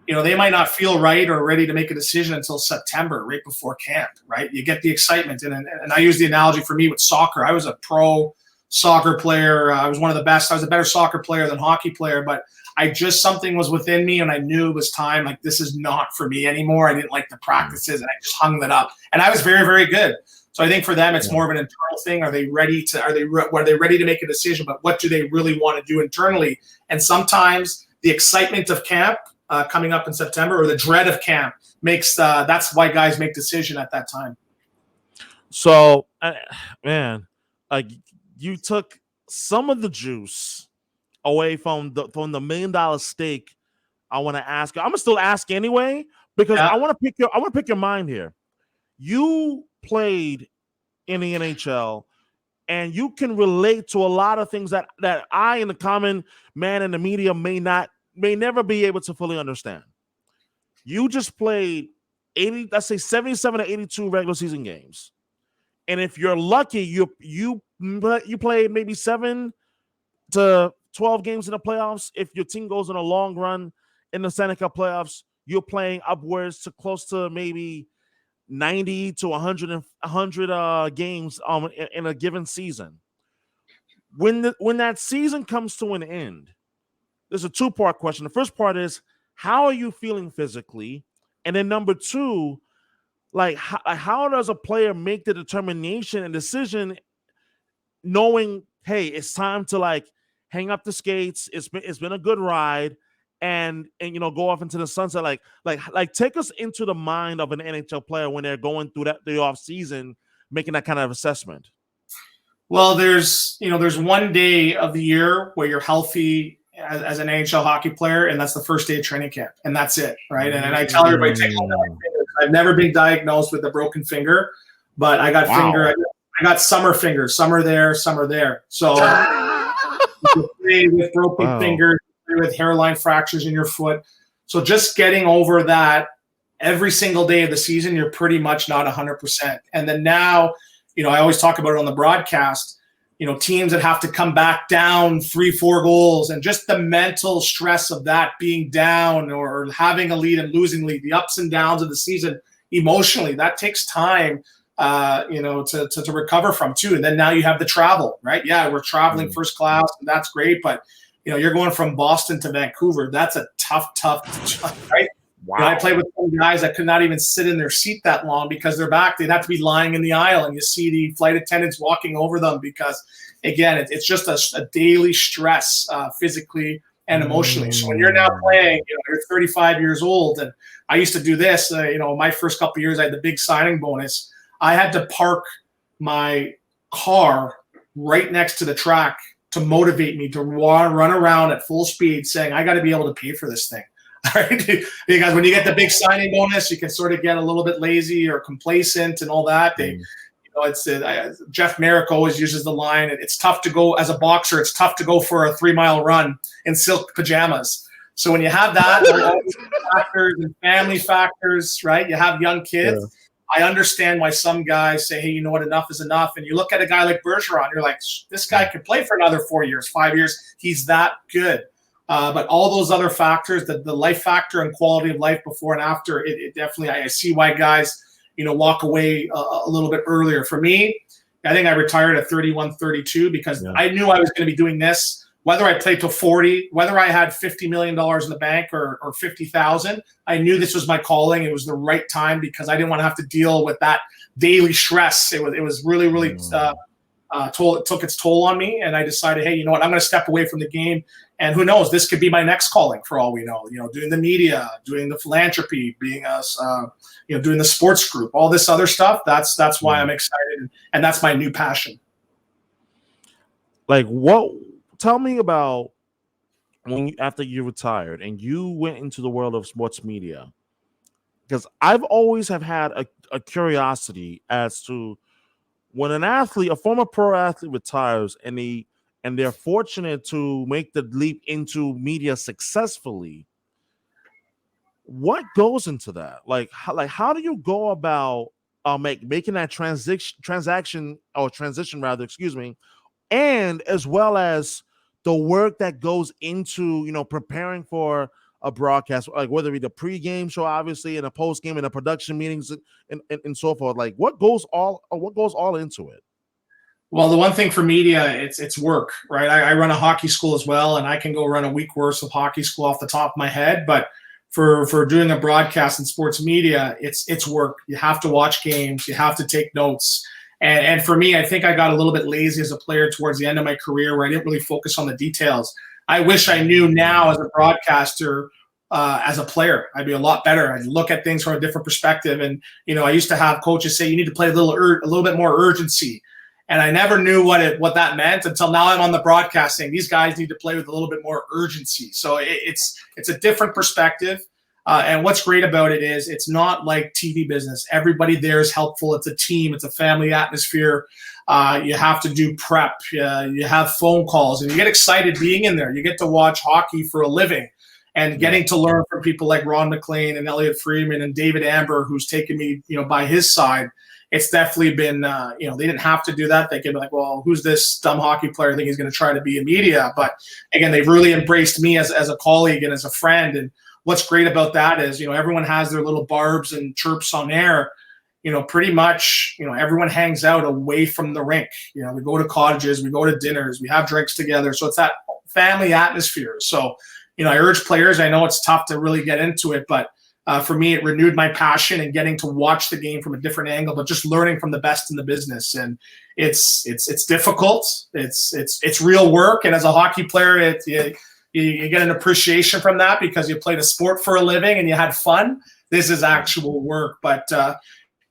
they might not feel right or ready to make a decision until September, right before camp, right? You get the excitement. And I use the analogy for me with soccer. I was a pro soccer player. I was one of the best. I was a better soccer player than hockey player, but something was within me, and I knew it was time. Like, this is not for me anymore. I didn't like the practices, and I just hung that up. And I was very, very good. So I think for them, it's more of an internal thing. Are they ready to make a decision? But what do they really want to do internally? And sometimes the excitement of camp coming up in September, or the dread of camp, makes that's why guys make decision at that time. So, man, you took some of the juice away from the $1 million stake. I want to ask. I'm gonna still ask anyway, because I want to pick your mind here. You played in the NHL, and you can relate to a lot of things that I, in the common man in the media, may never be able to fully understand. You just played 77 to 82 regular season games, and if you're lucky, you played maybe 7 to 12 games in the playoffs. If your team goes on a long run in the Stanley Cup playoffs, you're playing upwards to close to maybe 90 to 100 games in a given season. When that season comes to an end, there's a 2-part question. The first part is, how are you feeling physically? And then number 2, like how does a player make the determination and decision knowing, hey, it's time to like hang up the skates. It's been a good ride. And go off into the sunset. Like take us into the mind of an NHL player when they're going through the off season, making that kind of assessment. Well, there's one day of the year where you're healthy as an NHL hockey player, and that's the first day of training camp, and that's it, right? And I tell everybody, take hold of my fingers. I've never been diagnosed with a broken finger, but I got I got summer fingers. Some are there, some are there. So you play with broken fingers, with hairline fractures in your foot. So just getting over that every single day of the season, you're pretty much not 100%. And then now, I always talk about it on the broadcast, teams that have to come back down 3-4 goals, and just the mental stress of that, being down or having a lead and losing lead, the ups and downs of the season emotionally, that takes time, to recover from too. And then now you have the travel, right? Yeah, we're traveling first class, and that's great, but you're going from Boston to Vancouver. That's a tough, right? You know, I played with some guys that could not even sit in their seat that long because their back, they'd have to be lying in the aisle, and you see the flight attendants walking over them because, again, it's just a daily stress physically and emotionally. So when you're now playing, you know, you're 35 years old, and I used to do this, you know, my first couple of years, I had the big signing bonus. I had to park my car right next to the track to motivate me to run around at full speed saying, I got to be able to pay for this thing. Right? Because when you get the big signing bonus, you can sort of get a little bit lazy or complacent and all that. You know, it's Jeff Merrick always uses the line, it's tough to go as a boxer. It's tough to go for a 3-mile run in silk pajamas. So when you have that, all these factors and family factors, right? You have young kids. Yeah. I understand why some guys say, hey, you know what, enough is enough. And you look at a guy like Bergeron, you're like, this guy could play for another 4 years, 5 years. He's that good. But all those other factors, the life factor and quality of life before and after, it definitely, I see why guys, you know, walk away a little bit earlier. For me, I think I retired at 31, 32 because I knew I was going to be doing this, whether I played till 40, whether I had $50 million in the bank or 50,000. I knew this was my calling. It was the right time because I didn't want to have to deal with that daily stress. It was really, really it took its toll on me, and I decided, hey, you know what, I'm going to step away from the game, and who knows, this could be my next calling for all we know. You know, doing the media, doing the philanthropy, being you know, doing the sports group, all this other stuff. That's why I'm excited, and that's my new passion. Like, what? Tell me about when after you retired and you went into the world of sports media, because I've always have had a curiosity as to when an athlete, a former pro athlete, retires and they're fortunate to make the leap into media successfully, what goes into that? Like how do you go about making that transition rather, excuse me, and as well as the work that goes into, you know, preparing for a broadcast, like whether it be the pre-game show, obviously, and a post-game and the production meetings and so forth. Like what goes all into it? Well, the one thing for media, it's work, right? I run a hockey school as well, and I can go run a week worth of hockey school off the top of my head. But for doing a broadcast in sports media, it's work. You have to watch games. You have to take notes. And for me, I think I got a little bit lazy as a player towards the end of my career where I didn't really focus on the details. I wish I knew now as a broadcaster, as a player, I'd be a lot better. I'd look at things from a different perspective. And, you know, I used to have coaches say, you need to play a little bit more urgency. And I never knew what that meant until now I'm on the broadcast saying these guys need to play with a little bit more urgency. So it's a different perspective. And what's great about it is it's not like TV business. Everybody there is helpful. It's a team. It's a family atmosphere. You have to do prep. You have phone calls, and you get excited being in there. You get to watch hockey for a living and getting to learn from people like Ron McLean and Elliot Freeman and David Amber, who's taken me, you know, by his side. It's definitely been, you know, they didn't have to do that. They could be like, well, who's this dumb hockey player? I think he's going to try to be in media. But again, they've really embraced me as a colleague and as a friend. And what's great about that is, you know, everyone has their little barbs and chirps on air. You know, pretty much, you know, everyone hangs out away from the rink. You know, we go to cottages, we go to dinners, we have drinks together. So it's that family atmosphere. So, you know, I urge players, I know it's tough to really get into it, but for me, it renewed my passion and getting to watch the game from a different angle, but just learning from the best in the business. And it's difficult. It's real work. And as a hockey player, you get an appreciation from that because you played a sport for a living and you had fun. This is actual work. But,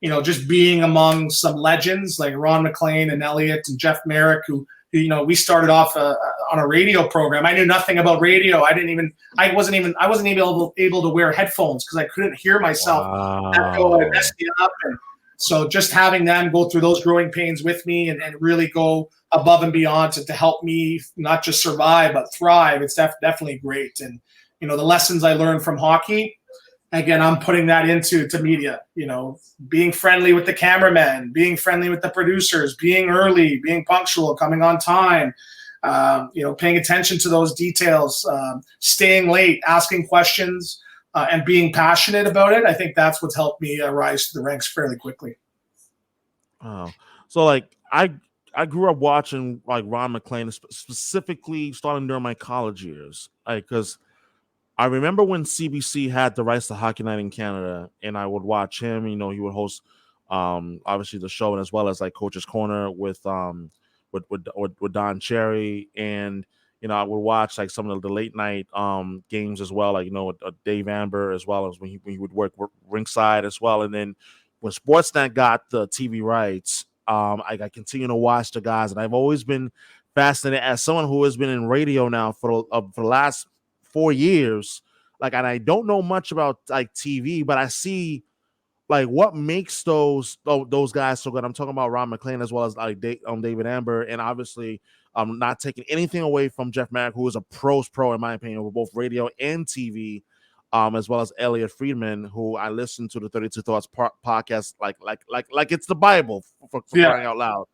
you know, just being among some legends like Ron McLean and Elliot and Jeff Merrick, who you know, we started off on a radio program. I knew nothing about radio. I wasn't even able to wear headphones because I couldn't hear myself. Wow. I messed me up. And so just having them go through those growing pains with me and really go above and beyond to help me not just survive, but thrive, it's definitely great. And, you know, the lessons I learned from hockey, again, I'm putting that into media, you know, being friendly with the cameraman, being friendly with the producers, being early, being punctual, coming on time, you know, paying attention to those details, staying late, asking questions, and being passionate about it. I think that's what's helped me rise to the ranks fairly quickly. Oh, so like I grew up watching like Ron McLean, specifically starting during my college years, because I remember when CBC had the rights to Hockey Night in Canada, and I would watch him. You know, he would host obviously the show, and as well as like Coach's Corner with Don Cherry, and you know, I would watch like some of the late night games as well, like you know, with Dave Amber, as well as when he would work ringside as well. And then when Sportsnet got the TV rights, I continue to watch the guys, and I've always been fascinated as someone who has been in radio now for the last 4 years. Like, and I don't know much about like TV, but I see like what makes those guys so good. I'm talking about Ron McLean as well as like David Amber, and obviously not taking anything away from Jeff Marek, who is a pro in my opinion with both radio and TV, as well as Elliot Friedman, who I listen to the 32 Thoughts podcast like it's the Bible for crying out loud.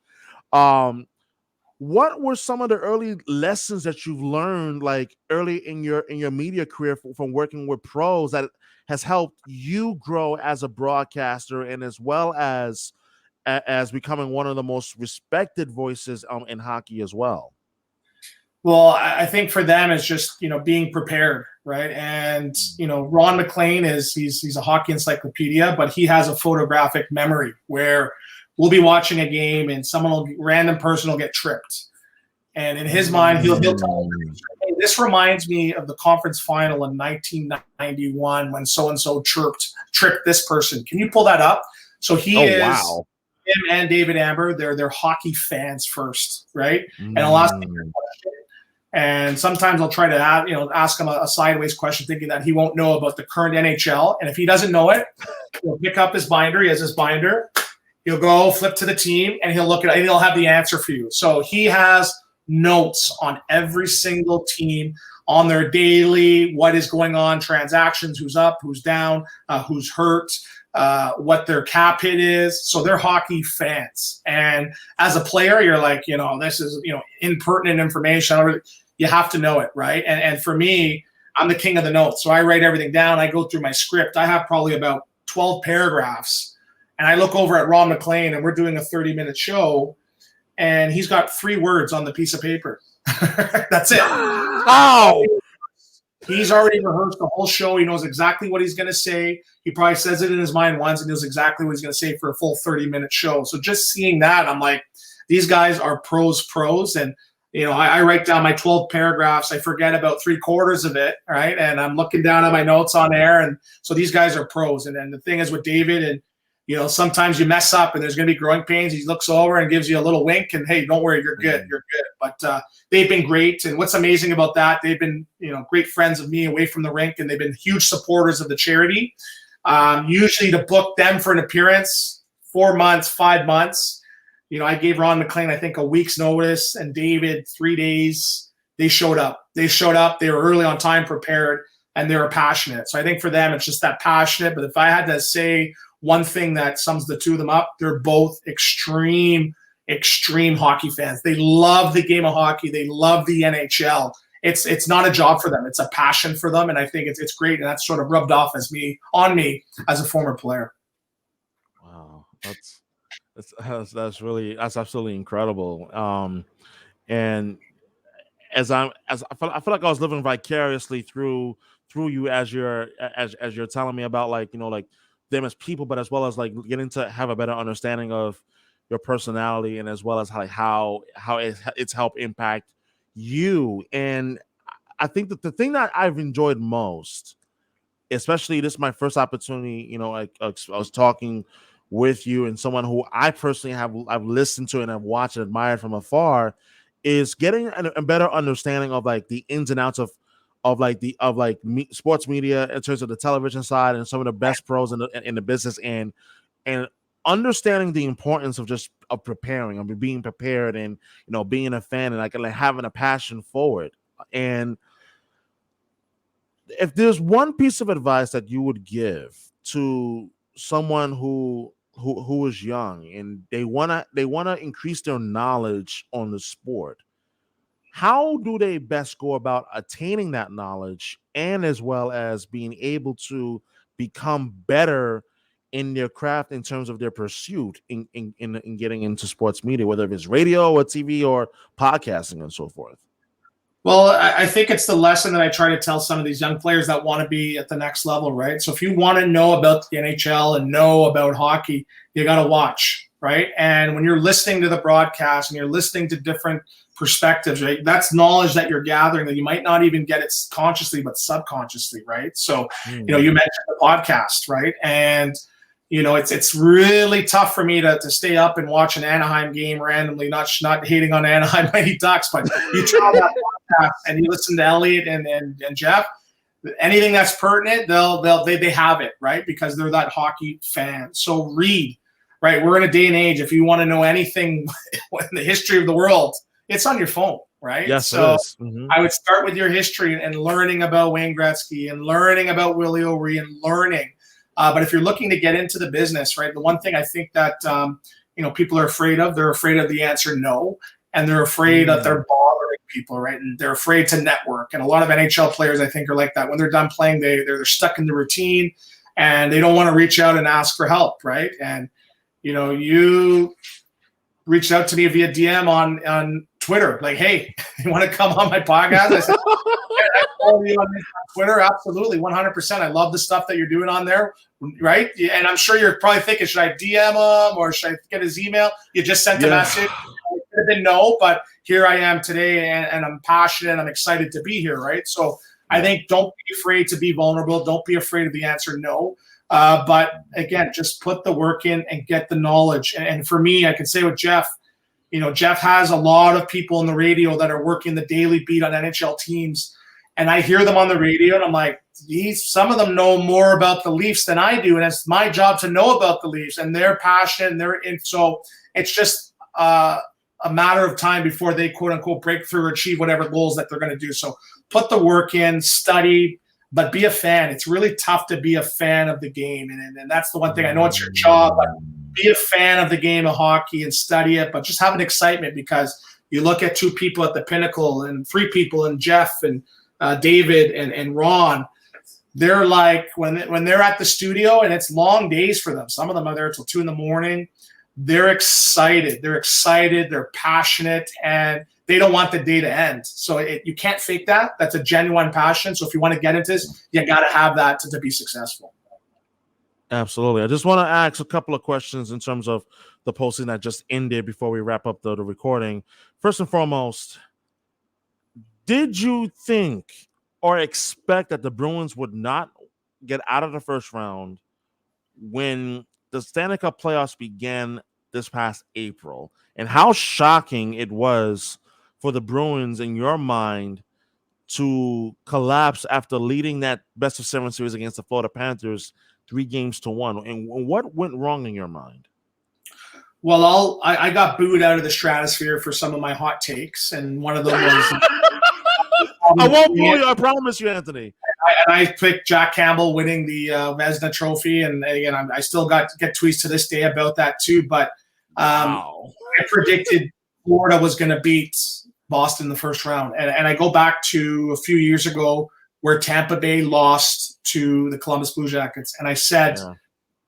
What were some of the early lessons that you've learned like early in your media career from working with pros that has helped you grow as a broadcaster and as well as becoming one of the most respected voices in hockey as well? Well, I think for them it's just, you know, being prepared, right? And, you know, Ron McLean he's a hockey encyclopedia, but he has a photographic memory where we'll be watching a game and random person will get tripped. And in his mind, he'll tell me, hey, this reminds me of the conference final in 1991 when so-and-so tripped this person. Can you pull that up? So him and David Amber, they're hockey fans first, right? And I'll ask him a question. And sometimes I'll try to ask him a sideways question thinking that he won't know about the current NHL. And if he doesn't know it, he'll pick up his binder. He has his binder. He'll go flip to the team and he'll look at it and he'll have the answer for you. So he has notes on every single team on their daily, what is going on, transactions, who's up, who's down, who's hurt, what their cap hit is. So they're hockey fans. And as a player, you're like, you know, this is, you know, impertinent information. You have to know it, right? And for me, I'm the king of the notes. So I write everything down. I go through my script. I have probably about 12 paragraphs. And I look over at Ron McLean, and we're doing a 30-minute show, and he's got 3 words on the piece of paper. That's it. Oh! He's already rehearsed the whole show. He knows exactly what he's going to say. He probably says it in his mind once and knows exactly what he's going to say for a full 30-minute show. So just seeing that, I'm like, these guys are pros. And, you know, I write down my 12 paragraphs. I forget about 3/4 of it, right? And I'm looking down at my notes on air. And so these guys are pros. And then the thing is with David, and, you know, sometimes you mess up and there's going to be growing pains. He looks over and gives you a little wink and, hey, don't worry, you're good. You're good. But they've been great. And what's amazing about that, they've been, you know, great friends of me away from the rink, and they've been huge supporters of the charity. Usually to book them for an appearance, 4 months, 5 months. You know, I gave Ron McLean, I think, a week's notice, and David 3 days. They showed up. They were early on time, prepared, and they were passionate. So I think for them, it's just that passionate. But if I had to say one thing that sums the two of them up, they're both extreme hockey fans. They love the game of hockey. They love the NHL. It's not a job for them. It's a passion for them, and I think it's great. And that's sort of rubbed off on me as a former player. Wow, that's absolutely incredible. And I feel like I was living vicariously through you as you're telling me about, like, you know, like them as people, but as well as like getting to have a better understanding of your personality, and as well as how it's helped impact you. And I think that the thing that I've enjoyed most, especially this is my first opportunity, you know, I was talking with you and someone who I personally I've listened to and I've watched and admired from afar, is getting a better understanding of like the ins and outs of sports media in terms of the television side, and some of the best pros in the business, and understanding the importance of preparing, of being prepared, and, you know, being a fan, and like having a passion for it. And if there's one piece of advice that you would give to someone who is young and they wanna increase their knowledge on the sport, how do they best go about attaining that knowledge, and as well as being able to become better in their craft in terms of their pursuit in getting into sports media, whether it's radio or TV or podcasting and so forth? Well, I think it's the lesson that I try to tell some of these young players that want to be at the next level, right? So if you want to know about the NHL and know about hockey, you got to watch, right? And when you're listening to the broadcast and you're listening to different perspectives, right, that's knowledge that you're gathering that you might not even get it consciously, but subconsciously, right? So, you mentioned the podcast, right? And it's really tough for me to stay up and watch an Anaheim game randomly, not hating on Anaheim Mighty Ducks, but you try that podcast and you listen to Elliot and Jeff, anything that's pertinent, they have it, right? Because they're that hockey fan. So read, right? We're in a day and age, if you want to know anything in the history of the world, it's on your phone, right? Yes, so it is. Mm-hmm. I would start with your history and learning about Wayne Gretzky and learning about Willie O'Ree and learning. But if you're looking to get into the business, right, the one thing I think that people are afraid of, they're afraid of the answer no, and they're afraid that they're bothering people, right, and they're afraid to network. And a lot of NHL players, I think, are like that. When they're done playing, they're stuck in the routine, and they don't want to reach out and ask for help, right? And you reached out to me via DM on Twitter, like, hey, you want to come on my podcast? I said, I follow you on Twitter, absolutely, 100%. I love the stuff that you're doing on there, right? And I'm sure you're probably thinking, should I DM him or should I get his email? You just sent a message. It could have been no, but here I am today, and I'm passionate. I'm excited to be here, right? So I think don't be afraid to be vulnerable. Don't be afraid of the answer no. But again, just put the work in and get the knowledge. And for me, I can say with Jeff, Jeff has a lot of people in the radio that are working the daily beat on NHL teams. And I hear them on the radio, and I'm like, some of them know more about the Leafs than I do. And it's my job to know about the Leafs, and they're passionate. And so it's just a matter of time before they, quote unquote, break through or achieve whatever goals that they're going to do. So put the work in, study, but be a fan. It's really tough to be a fan of the game. And that's the one thing. I know it's your job, but be a fan of the game of hockey and study it, but just have an excitement, because you look at two people at the pinnacle and three people, and Jeff and David and Ron, they're like, when they're at the studio and it's long days for them, some of them are there till 2 a.m. They're excited. They're passionate, and they don't want the day to end. So you can't fake that. That's a genuine passion. So if you want to get into this, you got to have that to be successful. Absolutely. I just want to ask a couple of questions in terms of the posting that just ended before we wrap up the recording. First and foremost, did you think or expect that the Bruins would not get out of the first round when the Stanley Cup playoffs began this past April? And how shocking it was for the Bruins, in your mind, to collapse after leading that best-of-7 series against the Florida Panthers 3-1. And what went wrong in your mind? Well, I got booed out of the stratosphere for some of my hot takes, and one of them was I won't boo you, I promise you, Anthony. And I picked Jack Campbell winning the Vezina Trophy, and again, I still get tweets to this day about that too. But I predicted Florida was going to beat Boston in the first round, and I go back to a few years ago where Tampa Bay lost to the Columbus Blue Jackets, and I said,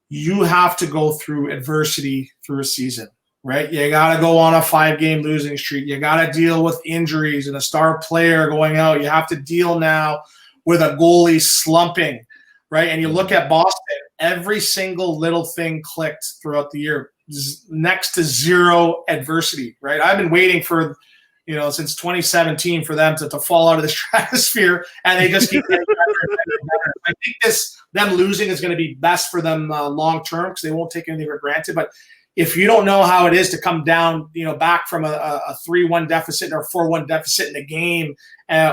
you have to go through adversity through a season, right? You got to go on a 5-game losing streak. You got to deal with injuries and a star player going out. You have to deal now with a goalie slumping, right? And you look at Boston, every single little thing clicked throughout the year, next to zero adversity, right? I've been waiting for, since 2017 for them to fall out of the stratosphere, and they just keep getting better and better and better. I think them losing is going to be best for them long term, because they won't take anything for granted. But if you don't know how it is to come down, back from a 3-1 deficit or a 4-1 deficit in a game,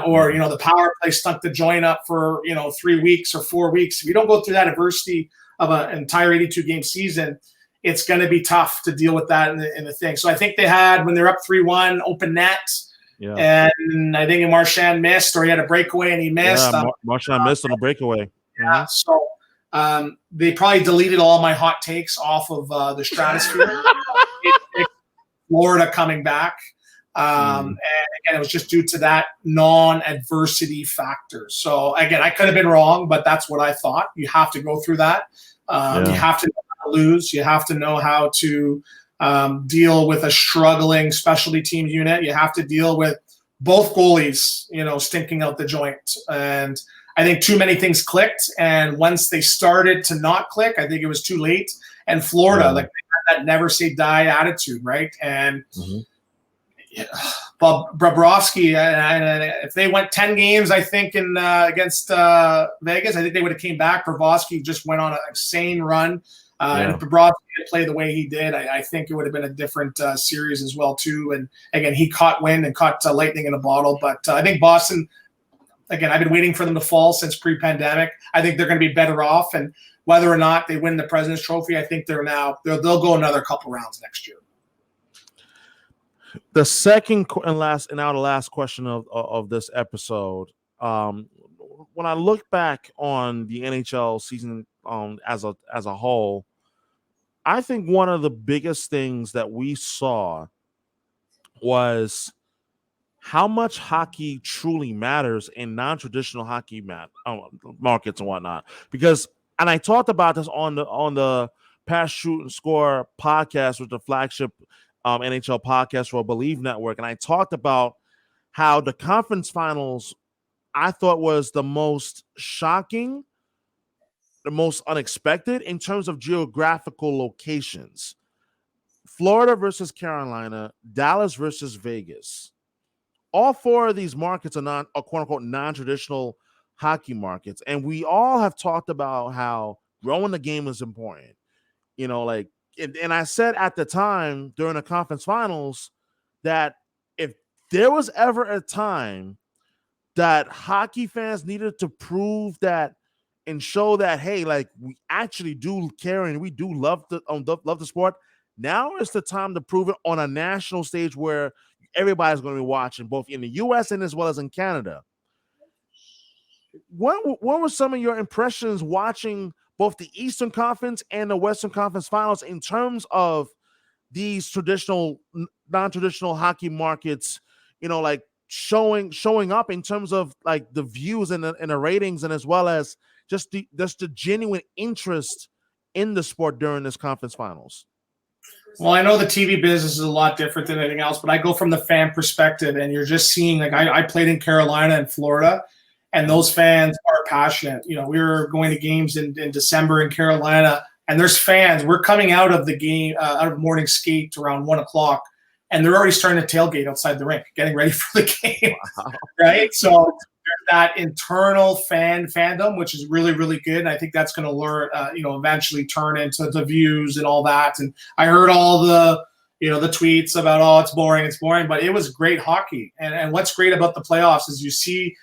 or the power play stunk the joint up for 3 weeks or 4 weeks, if you don't go through that adversity of an entire 82-game season, it's going to be tough to deal with that in the thing. So I think they had, when they're up 3-1, open net. Yeah. And I think Marchand missed, or he had a breakaway and he missed. Yeah, Marchand missed on a breakaway. Yeah. So they probably deleted all my hot takes off of the stratosphere. Florida coming back. And again, it was just due to that non-adversity factor. So again, I could have been wrong, but that's what I thought. You have to go through that. You have to know how to lose. You have to know how to deal with a struggling specialty teams unit. You have to deal with both goalies, stinking out the joint. And I think too many things clicked. And once they started to not click, I think it was too late. And Florida, like they had that never say die attitude, right? And Bob Bobrovsky, if they went 10 games, I think against Vegas, I think they would have came back. Bobrovsky just went on an insane run. And if Bobrovsky had played the way he did, I think it would have been a different series as well too. And again, he caught wind and caught lightning in a bottle. But I think Boston, again, I've been waiting for them to fall since pre-pandemic. I think they're going to be better off. And whether or not they win the President's Trophy, I think they'll go another couple rounds next year. The second and last question of this episode. When I look back on the NHL season as a whole, I think one of the biggest things that we saw was how much hockey truly matters in non-traditional hockey markets and whatnot. Because, and I talked about this on the Past Shoot and Score podcast, with the flagship NHL podcast for Bleav Network, and I talked about how the conference finals I thought was the most shocking, the most unexpected in terms of geographical locations. Florida versus Carolina, Dallas versus Vegas. All four of these markets are quote unquote non-traditional hockey markets. And we all have talked about how growing the game is important. And I said at the time during the conference finals that if there was ever a time that hockey fans needed to prove that and show that, hey, like we actually do care and we do love the sport, now is the time to prove it on a national stage where everybody's going to be watching, both in the U.S. and as well as in Canada. What were some of your impressions watching both the Eastern Conference and the Western Conference finals in terms of these traditional, non-traditional hockey markets, like showing up in terms of like the views and the ratings, and as well as just the genuine interest in the sport during this conference finals? Well, I know the TV business is a lot different than anything else, but I go from the fan perspective, and you're just seeing, like, I played in Carolina and Florida, and those fans are passionate. We were going to games in December in Carolina, and there's fans. We're coming out of the game, out of morning skate around 1:00, and they're already starting to tailgate outside the rink, getting ready for the game. Wow. Right? So there's that internal fandom, which is really, really good. And I think that's going to eventually turn into the views and all that. And I heard all the tweets about, oh, it's boring, but it was great hockey. And what's great about the playoffs is you see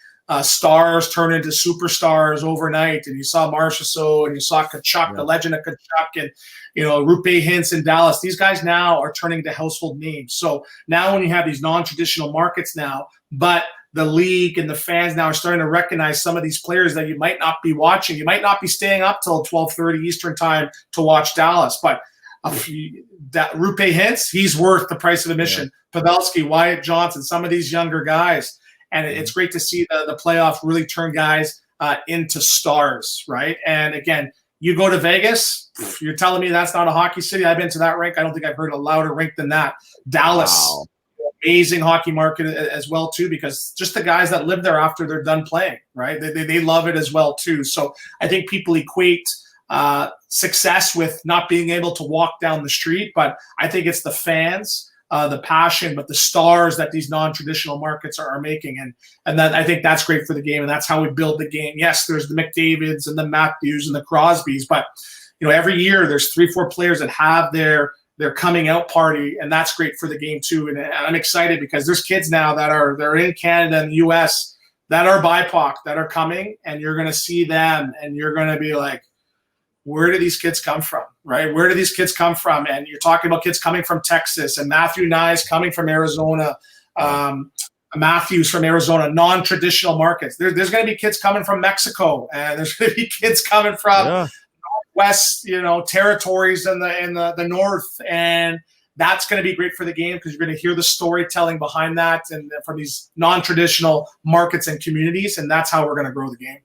stars turn into superstars overnight. And you saw Marchessault, and you saw Tkachuk, the legend of Tkachuk, and Rupe Hintz in Dallas. These guys now are turning into household names. So now when you have these non-traditional markets now, but the league and the fans now are starting to recognize some of these players that you might not be watching. You might not be staying up till 12:30 Eastern time to watch Dallas, but Rupe Hintz, he's worth the price of admission. Yeah. Pavelski, Wyatt Johnson, some of these younger guys. And it's great to see the playoff really turn guys into stars, right? And again, you go to Vegas, you're telling me that's not a hockey city? I've been to that rink. I don't think I've heard a louder rink than that. Dallas, wow. Amazing hockey market as well too, because just the guys that live there after they're done playing, right? They love it as well too. So I think people equate success with not being able to walk down the street, but I think it's the fans, the passion, but the stars that these non-traditional markets are making. And that, I think that's great for the game, and that's how we build the game. Yes, there's the McDavids and the Matthews and the Crosbys, but every year there's 3-4 players that have their coming out party, and that's great for the game too. And I'm excited because there's kids now they're in Canada and the US that are BIPOC that are coming, and you're going to see them, and you're going to be like, where do these kids come from, right? Where do these kids come from? And you're talking about kids coming from Texas, and Matthew Nyes coming from Arizona, Matthews from Arizona, non-traditional markets. There's going to be kids coming from Mexico, and there's going to be kids coming from West, territories in the north, and that's going to be great for the game because you're going to hear the storytelling behind that and from these non-traditional markets and communities, and that's how we're going to grow the game.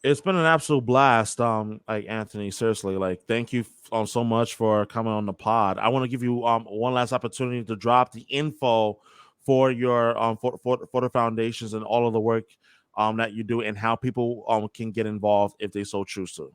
It's been an absolute blast, Anthony. Seriously, thank you so much for coming on the pod. I want to give you one last opportunity to drop the info for your for the foundations and all of the work that you do, and how people can get involved if they so choose to.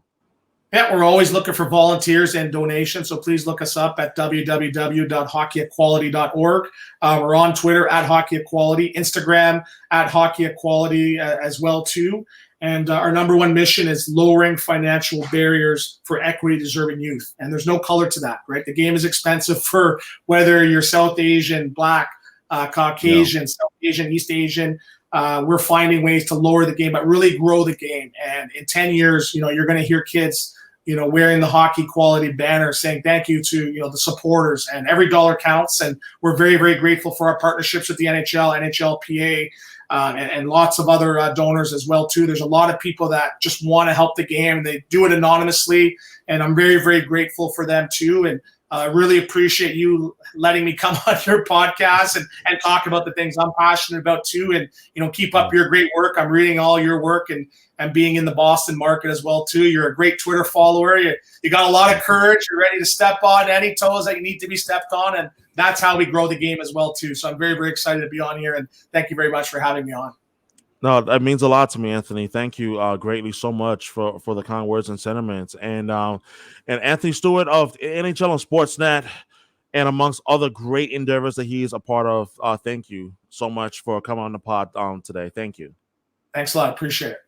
Yeah, we're always looking for volunteers and donations, so please look us up at www.hockeyequality.org. We're on Twitter at Hockey Equality, Instagram at Hockey Equality as well too. And our number one mission is lowering financial barriers for equity-deserving youth. And there's no color to that, right? The game is expensive for whether you're South Asian, Black, Caucasian, South Asian, East Asian. We're finding ways to lower the game, but really grow the game. And in 10 years, you're going to hear kids, wearing the Hockey Equality banner saying thank you to, the supporters, and every dollar counts. And we're very, very grateful for our partnerships with the NHL, NHLPA, and lots of other donors as well too. There's a lot of people that just want to help the game. They do it anonymously, and I'm very, very grateful for them too. And really appreciate you letting me come on your podcast and talk about the things I'm passionate about too. And, keep up your great work. I'm reading all your work and being in the Boston market as well too. You're a great Twitter follower. You got a lot of courage. You're ready to step on any toes that you need to be stepped on. And that's how we grow the game as well too. So I'm very, very excited to be on here, and thank you very much for having me on. No, that means a lot to me, Anthony. Thank you greatly so much for the kind words and sentiments. And Anthony Stewart of NHL and Sportsnet, and amongst other great endeavors that he is a part of. Thank you so much for coming on the pod today. Thank you. Thanks a lot. Appreciate it.